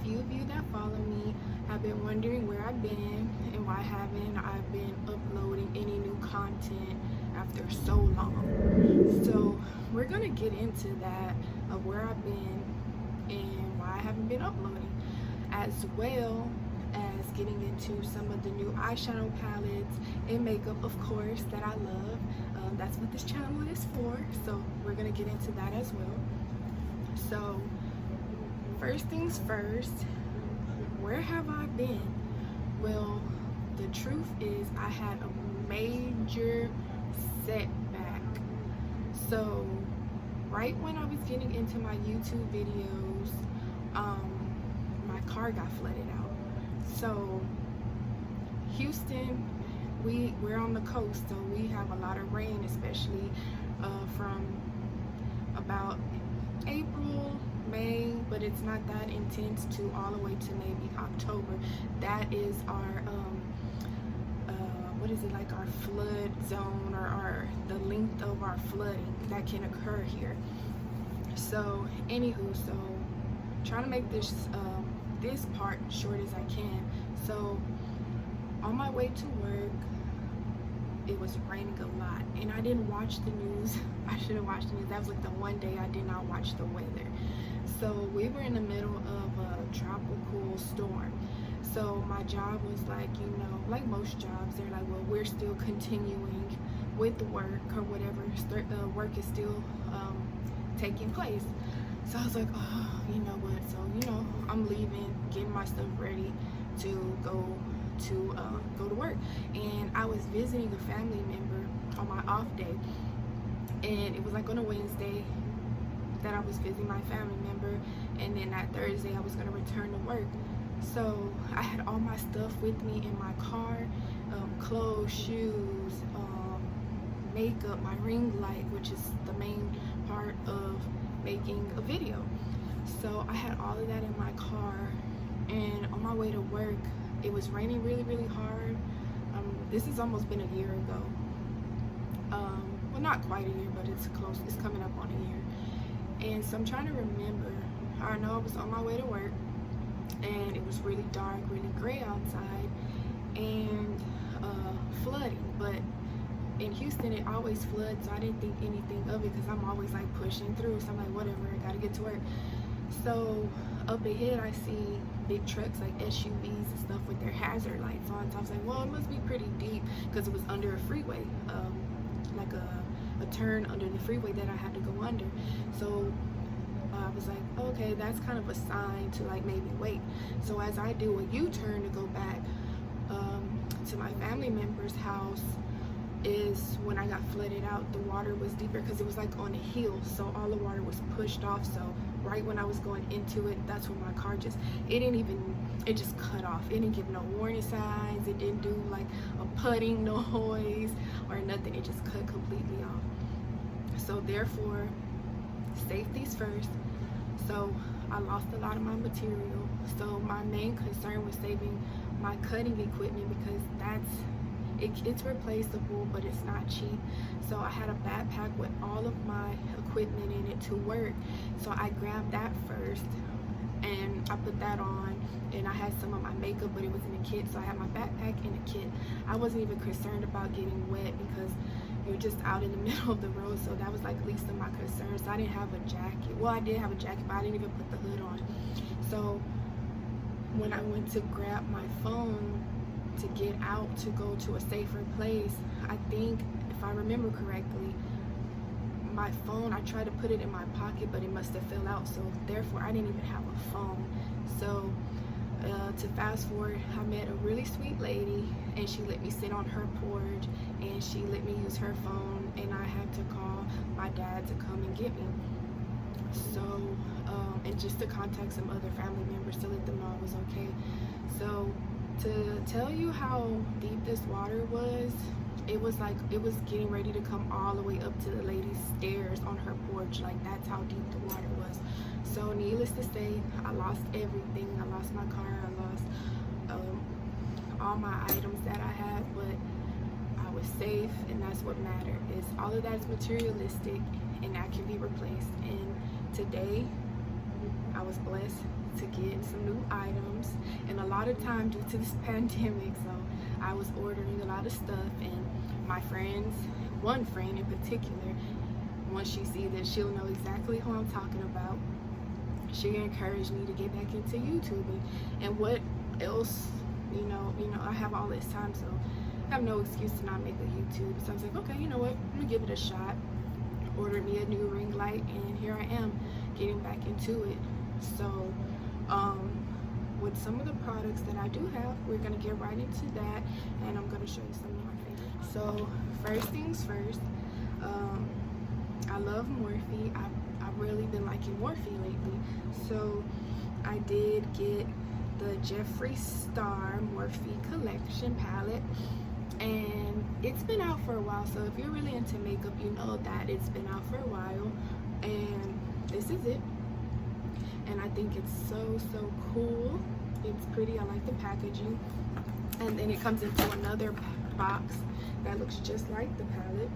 few of you that follow me have been wondering where I've been and why haven't I been uploading any new content after so long. So we're gonna get into that of where I've been and why I haven't been uploading, as well as getting into some of the new eyeshadow palettes and makeup, of course, that I love. That's what this channel is for, so we're gonna get into that as well. So first things first, where have I been? Well, the truth is I had a major setback. So right when I was getting into my YouTube videos, my car got flooded out. So Houston, we're on the coast, so we have a lot of rain, especially from about April, May, but it's not that intense, to all the way to maybe October. That is our what is it, like our flood zone, or the length of our flooding that can occur here. So anywho, so trying to make this this part short as I can. So on my way to work, it was raining a lot, and I didn't watch the news. I should have watched the news. That was like the one day I did not watch the weather. So we were in the middle of a tropical storm. So my job was like, you know, like most jobs, they're like, well, we're still continuing with the work or whatever. Work is still taking place. So I was like, oh, you know what? So, you know, I'm leaving, getting my stuff ready to go to work. And I was visiting a family member on my off day, and it was like on a Wednesday that I was visiting my family member, and then that Thursday I was going to return to work. So I had all my stuff with me in my car, clothes, shoes, makeup, my ring light, which is the main part of making a video. So I had all of that in my car, and on my way to work, it was raining really, really hard. This has almost been a year ago. Well, not quite a year, but it's close. It's coming up on a year. And so I'm trying to remember. I know I was on my way to work, and it was really dark, really gray outside, and flooding. But in Houston, it always floods, so I didn't think anything of it because I'm always like pushing through. So I'm like, whatever, I gotta get to work. So up ahead, I see big trucks like SUVs and stuff with their hazard lights on. So I was like, well, it must be pretty deep because it was under a freeway, like a turn under the freeway that I had to go under. So I was like, okay, that's kind of a sign to like maybe wait. So as I do a U-turn to go back to my family member's house, is when I got flooded out, the water was deeper because it was like on a hill, so all the water was pushed off. So right when I was going into it, that's when my car just cut off. It didn't give no warning signs. It didn't do like a putting noise or nothing. It just cut completely off. So therefore, safety's first. So I lost a lot of my material. So my main concern was saving my cutting equipment, because it's replaceable, but it's not cheap. So I had a backpack with all of my equipment in it to work. So I grabbed that first, and I put that on, and I had some of my makeup, but it was in a kit. So I had my backpack and a kit. I wasn't even concerned about getting wet because we were just out in the middle of the road. So that was like least of my concerns. So I didn't have a jacket. Well, I did have a jacket, but I didn't even put the hood on. So when I went to grab my phone to get out to go to a safer place, I think, if I remember correctly, my phone, I tried to put it in my pocket, but it must have fell out. So therefore, I didn't even have a phone. So to fast forward, I met a really sweet lady, and she let me sit on her porch, and she let me use her phone, and I had to call my dad to come and get me. So and just to contact some other family members to let them know I was okay. So to tell you how deep this water was, it was like it was getting ready to come all the way up to the lady's stairs on her porch. Like, that's how deep the water was. So needless to say, I lost everything. I lost my car, I lost all my items that I had, but I was safe, and that's what mattered. Is all of that is materialistic, and that can be replaced. And today I was blessed to get some new items, and a lot of time due to this pandemic, so I was ordering a lot of stuff, and my friends, one friend in particular, once she sees it, she'll know exactly who I'm talking about. She encouraged me to get back into YouTubing, and what else, you know, I have all this time, so I have no excuse to not make a YouTube. So I was like, okay, you know what, let me give it a shot. Ordered me a new ring light, and here I am getting back into it. So with some of the products that I do have, we're gonna get right into that, and I'm gonna show you some of my favorites. So first things first, I love Morphe. I've really been liking Morphe lately, so I did get the Jeffree Star Morphe Collection palette, and it's been out for a while, so if you're really into makeup, you know that it's been out for a while, and this is it. And I think it's so cool. It's pretty. I like the packaging, and then it comes into another box that looks just like the palette,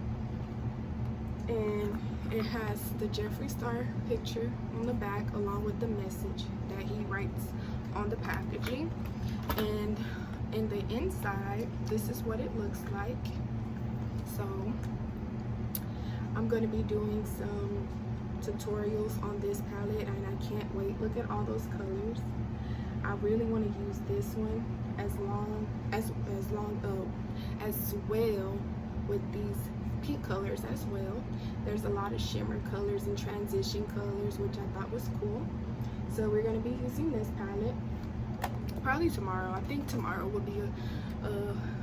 and it has the Jeffree Star picture on the back along with the message that he writes on the packaging. And in the inside, this is what it looks like. So I'm going to be doing some tutorials on this palette, and I can't wait. Look at all those colors. I really want to use this one as well with these pink colors as well. There's a lot of shimmer colors and transition colors, which I thought was cool. So we're going to be using this palette probably tomorrow. I think tomorrow will be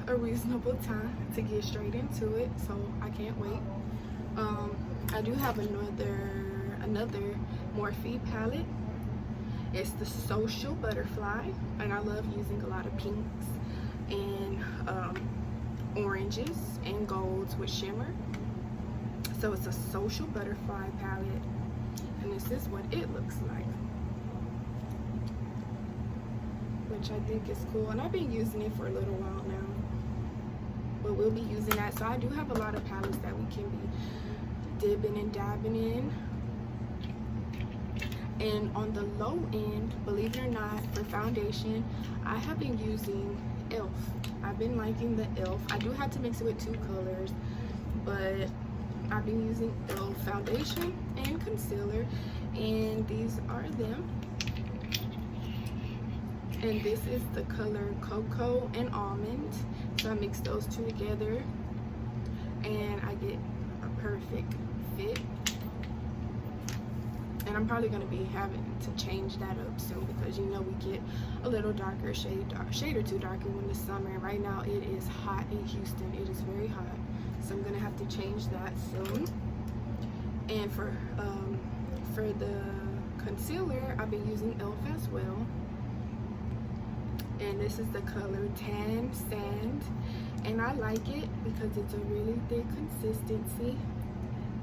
a reasonable time to get straight into it, so I can't wait. I do have another Morphe palette. It's the Social Butterfly, and I love using a lot of pinks and oranges and golds with shimmer. So it's a Social Butterfly palette, and this is what it looks like, which I think is cool. And I've been using it for a little while now, but we'll be using that. So I do have a lot of palettes that we can be dipping and dabbing in. And on the low end, believe it or not, for foundation, I have been using e.l.f. I've been liking the e.l.f. I do have to mix it with 2 colors, but I've been using e.l.f. foundation and concealer, and these are them. And this is the color Cocoa and Almond. So I mix those 2 together, and I get a perfect fit. And I'm probably going to be having to change that up soon, because you know we get a little darker shade or 2 darker when the summer, and right now it is hot in Houston. It is very hot, so I'm going to have to change that soon. And for the concealer, I've been using e.l.f. as well, and this is the color Tan Sand, and I like it because it's a really thick consistency,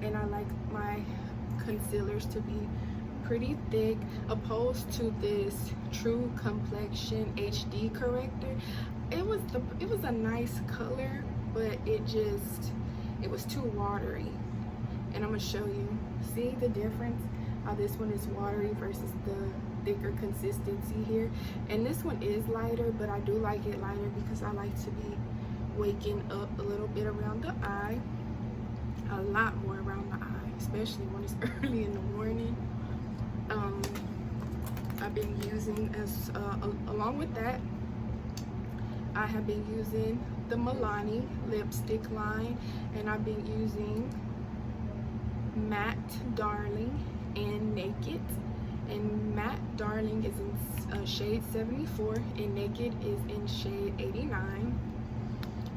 and I like my concealers to be pretty thick, opposed to this True Complexion HD corrector. It was a nice color, but it was too watery, and I'm gonna show you. See the difference, how this one is watery versus the thicker consistency here. And this one is lighter, but I do like it lighter because I like to be waking up a little bit around the eye, a lot more around the eye, especially when it's early in the morning. I've been using along with that, I have been using the Milani lipstick line, and I've been using Matte Darling and Naked. And Matte Darling is in shade 74, and Naked is in shade 89.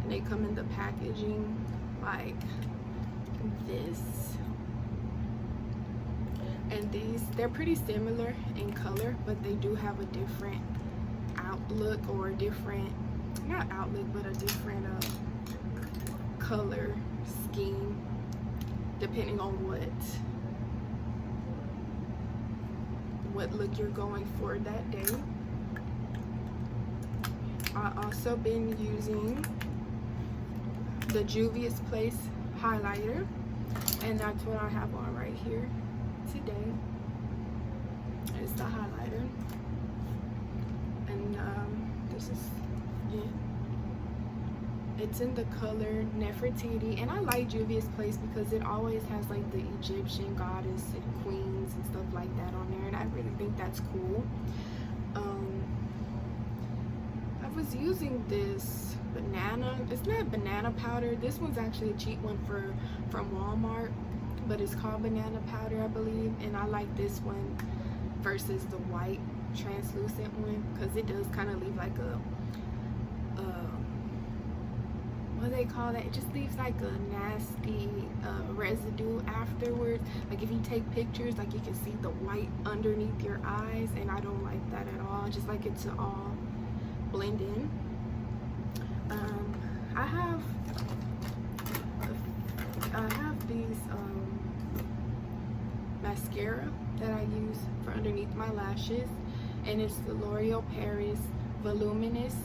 And they come in the packaging like this. And they're pretty similar in color, but they do have a different outlook, or a different, not outlook, but a different color scheme, depending on what look you're going for that day. I've also been using the Juvia's Place highlighter, and that's what I have on right here today. It's the highlighter. this is it. It's in the color Nefertiti, and I like Juvia's Place because it always has like the Egyptian goddess and queens and stuff like that on there, and I really think that's cool. I was using this banana, it's not banana powder, this one's actually a cheap one from Walmart, but it's called banana powder, I believe, and I like this one versus the white translucent one because it does kind of leave like a what do they call that? It just leaves like a nasty residue afterwards. Like if you take pictures, like you can see the white underneath your eyes, and I don't like that at all. I just like it to all blend in. I have these mascara that I use for underneath my lashes, and it's the L'Oreal Paris Voluminous.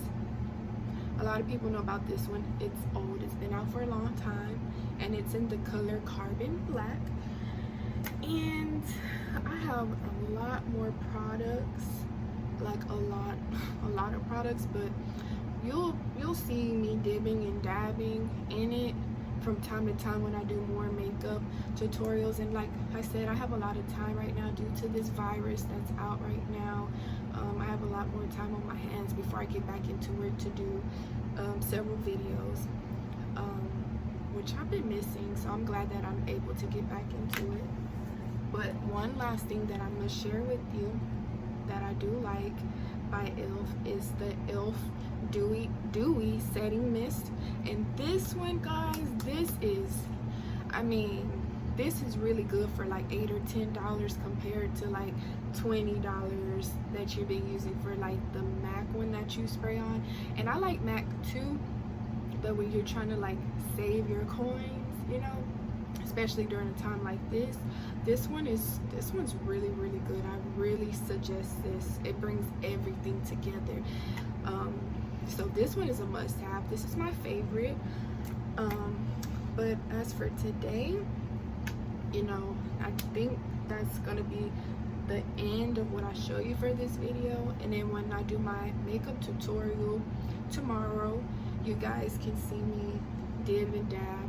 A lot of people know about this one. It's old, it's been out for a long time, and it's in the color Carbon Black. And I have a lot more products, like a lot of products, but you'll see me dipping and dabbing in it from time to time when I do more makeup tutorials. And like I said, I have a lot of time right now due to this virus that's out right now. I have a lot more time on my hands before I get back into work to do several videos, which I've been missing, so I'm glad that I'm able to get back into it. But one last thing that I'm going to share with you that I do like by e.l.f. is the e.l.f. Dewy Setting Mist. And this one, guys, this is, I mean, this is really good for like $8 or $10 compared to like $20 that you've been using for like the MAC one that you spray on. And I like MAC too, but when you're trying to like save your coins, you know, especially during a time like this, this one's really good. I really suggest this. It brings everything together. So this one is a must-have. This is my favorite. But as for today, you know, I think that's gonna be the end of what I show you for this video. And then when I do my makeup tutorial tomorrow, you guys can see me dib and dab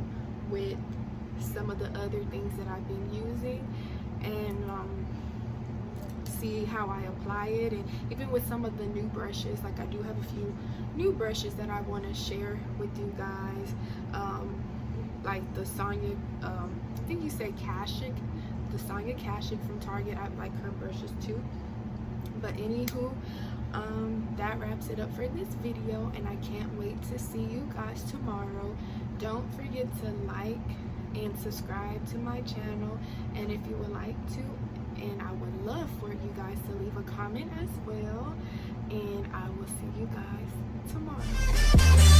with some of the other things that I've been using, and see how I apply it. And even with some of the new brushes, like I do have a few new brushes that I want to share with you guys, like the Sonia, I think you say Kashuk, the Sonia Kashuk from Target. I like her brushes too. But anywho, that wraps it up for this video, and I can't wait to see you guys tomorrow. Don't forget to like and subscribe to my channel, and if you would like to, and I would love for you guys to leave a comment as well, and I will see you guys tomorrow.